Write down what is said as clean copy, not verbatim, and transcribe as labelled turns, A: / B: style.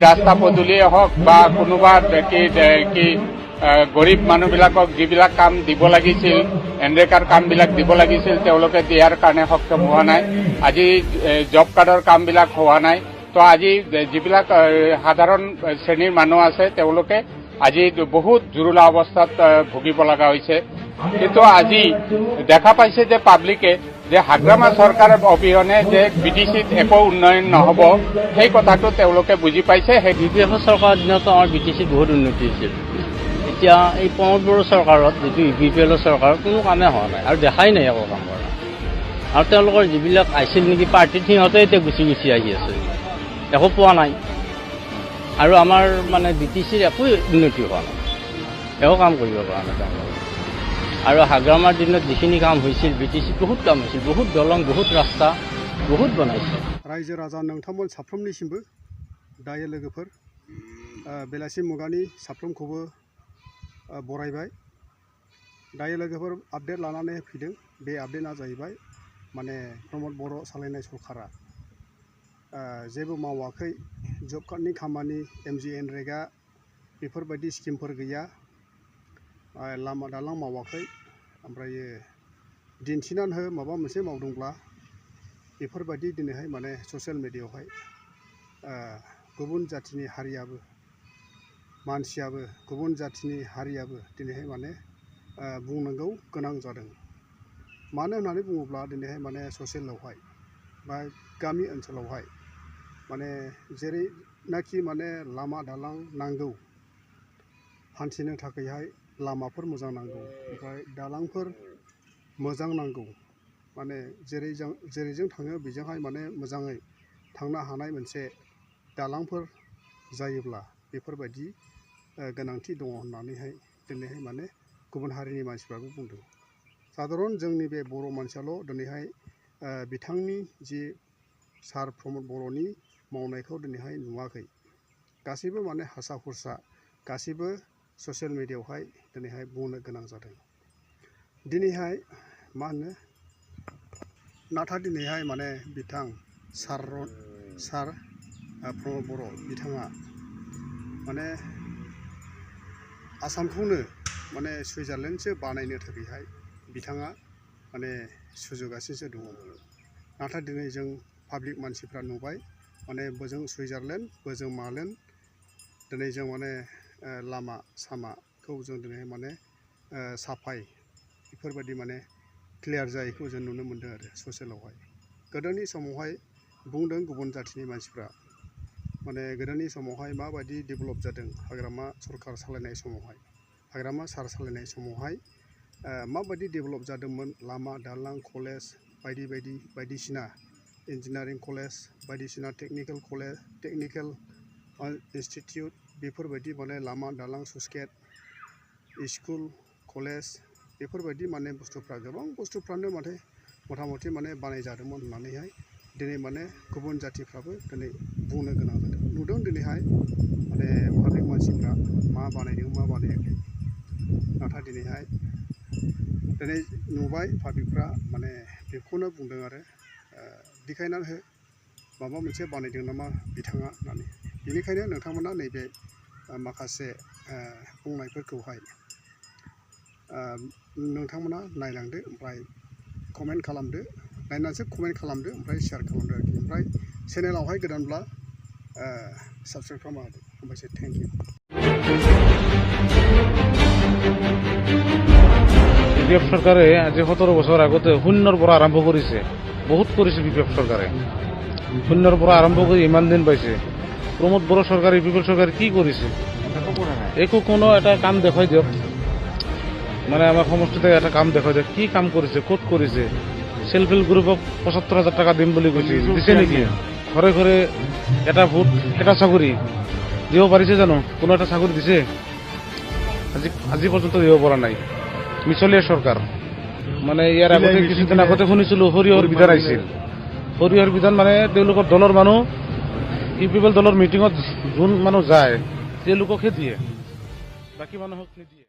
A: ৰাস্তা পদূলিয়ে হওক বা কোনোবা গৰীব মানুহবিলাকক যিবিলাক কাম দিব লাগিছিল, এনৰেকাৰ কামবিলাক দিব লাগিছিল, তেওঁলোকে দিয়াৰ কাৰণে সক্ষম হোৱা নাই। আজি জব কাৰ্ডৰ কামবিলাক হোৱা নাই। তো আজি যিবিলাক সাধাৰণ শ্ৰেণীৰ মানুহ আছে তেওঁলোকে আজি বহুত জুৰুলা অৱস্থাত ভুগিব লগা হৈছে। কিন্তু আজি দেখা পাইছে যে পাব্লিকে যে হাগ্ৰামা চৰকাৰৰ অবিহনে যে বিটিচিত একো উন্নয়ন নহ'ব, সেই কথাটো তেওঁলোকে বুজি পাইছে।
B: UPF চৰকাৰৰ দিনতো আমাৰ বিটিচিত বহুত উন্নতি হৈছিল। এতিয়া এই প্ৰমোদ বড়ো চৰকাৰত যিটো UPL চৰকাৰৰ কোনো কামে হোৱা নাই আৰু দেখাই নাই একো কাম কৰা। আৰু তেওঁলোকৰ যিবিলাক আহিছিল নেকি পাৰ্টিত, সিহঁতে এতিয়া গুচি আহি আছে, একো পোৱা নাই। আৰু আমাৰ মানে বিটিচিৰ একো উন্নতি হোৱা নাই, একো কাম কৰিব পৰা নাই তেওঁলোকে। আৰু হাগ্ৰামাৰ দিনত যিখিনি কাম হৈছিল, বিটিচিত বহুত কাম হৈছিল, বহুত দলং, বহুত ৰাস্তা বহুত বনাইছে।
C: रायजो राजा नोंथांमोन साफ्रोमनिसिमबो दायो लोगोफोर बेलासि मुगानि साफ्रोमखौबो बरायबाय। दायो लोगोफोर आपडेट लानानै फैदों। बे आपडेटआ जाहैबाय माने प्रमोद बर' सालायनाय सरकारा जेबो मावाखै। जब कार्डनि खामानि, MG एनरेगा बेफोरबायदि स्किमफोर गैया, लामा दालां मावाखै। ओमफ्राय दिन्थिनानै हो माबा मोनसे मावदोंब्ला बेफोरबायदि दिनैहाय माने ससियेल मिडियायावहाय गुबुन जाथिनि हारियाबो, मानसियाबो, गुबुन जाथिनि हारियाबो दिनैहाय माने बुंनांगौ गोनां जादों। मानो होननानै बुङोब्ला दिनैहाय माने ससियेलावहाय बा गामि ओनसोलावहाय माने जेरैनाखि माने लामा दालां नांगौ, हान्थिनो थाखायहाय लामाफोर मोजां नांगौ, ओमफ्राय दालांफोर मोजां नांगौ। माने जेरैजों थाङो बेजोंहाय माने मोजाङै थांनो हानाय मोनसे दालांफोर जायोब्ला बेफोरबायदि गोनांथि दङ होननानैहाय दिनैहाय माने गुबुन हारिनि मानसिफ्राबो बुंदों। साधारन जोंनि बे बर' मानसियाल' दिनैहाय बिथांनि जि सार प्रमोद बर'नि मावनायखौ दिनैहाय नुवाखै। गासैबो माने हारसा हुरसा गासैबो ससियेल मिडियायावहाय दिनैहाय बुंनो गोनां जादों। दिनैहाय मा होनो, नाथाय दिनैहाय माने बिथां सार प्रमोद बर' बिथाङा माने आसामखौनो माने सुइजारलेण्डसो बानायनो थाखायहाय बिथाङा माने सुजुगासिनो दङ। नाथाय दिनै जों पाब्लिक मानसिफ्रा नुबाय माने बोजों सुइजारलेण्ड, बोजों मालेण्ड, दिनै जों माने लामा सामाखौ जों दिनैहाय माने साफाय बेफोरबायदि माने क्लियार जायैखौ जों नुनो मोन्दों आरो ससियेलावहाय। गोदोनि समावहाय बुंदों गुबुन जाथिनि मानसिफ्रा माने गोदोनि समावहाय माबायदि डेभेलप जादों हाग्रामा सरकार सालायनाय समावहाय, हाग्रामा सार सालायनाय समावहाय माबायदि डेभेलप जादोंमोन। लामा दालां, कलेज बायदिसिना इन्जिनियारिं कलेज, बायदिसिना टेक्निकेल इनस्टिटिउट बेफोरबायदि माने लामा दालां, सुसगेट, स्कुल, कलेज बेफोरबायदि माने बुस्थुफ्रा गोबां बुस्थुफ्रानो माने मथा मथि माने बानायजादोंमोन होननानैहाय दिनै माने गुबुन जातिफ्राबो दिनै बुंनो गोनां जादों। नुदों दिनैहाय माने पाब्लिक मानसिफ्रा मा बानायदों मा बानायाखै। नाथाय दिनै नुबाय पाब्लिकफ्रा माने बेखौनो बुंदों आरो देखायनानै हो माबा मोनसे बानायदों नामा बिथाङा होननानै। बेनिखायनो नोंथांमोना नैबे माखासे बुंनायफोरखौहाय नोंथांमोना नायलांदो, ओमफ्राय कमेन्ट खालामदो, नायनानैसो कमेन्ट खालामदो, ओमफ्राय शेयार खालामदो आरोखि। ओमफ्राय चेनेलावहाय गोदानब्ला সাবস্ক্রাইব খালামना होदो। हामबायसै, थेंक इउ।
D: BPF চৰকাৰে আজি 17 বছৰ আগতে শূন্যৰ পৰা আৰম্ভ কৰিছে, বহুত কৰিছে BPF চৰকাৰে। শূন্যৰ পৰা আৰম্ভ কৰি ইমান দিন পাইছে। প্ৰমোদ বড়ো চৰকাৰে BPF চৰকাৰে কি কৰিছে? একো কোনো এটা কাম দেখুৱাই দিয়ক, মানে আমাৰ সমষ্টিতে এটা কাম দেখুৱাই দিয়ক। কি কাম কৰিছে, ক'ত কৰিছে? সেল্ফ হেল্প গ্ৰুপক ৭৫,০০০ টকা দিম বুলি কৈছে, দিছে নেকি? ঘৰে ঘৰে এটা ভোট, এটা চাকৰি দিব পাৰিছে জানো? কোনো এটা চাকৰি দিছে? আজি পৰ্যন্ত দিব পৰা নাই। মিছলীয়া চৰকাৰ। মানে ইয়াৰ আগতে কিছুদিন আগতে শুনিছিলোঁ সৰিয়হৰ বিধান আহিছিল। সৰিয়হৰ বিধান মানে তেওঁলোকৰ দলৰ মানুহ, UPL দলৰ মিটিঙত যোন মানুহ যায় তেওঁলোককহে দিয়ে, বাকী মানুহক নিদিয়ে।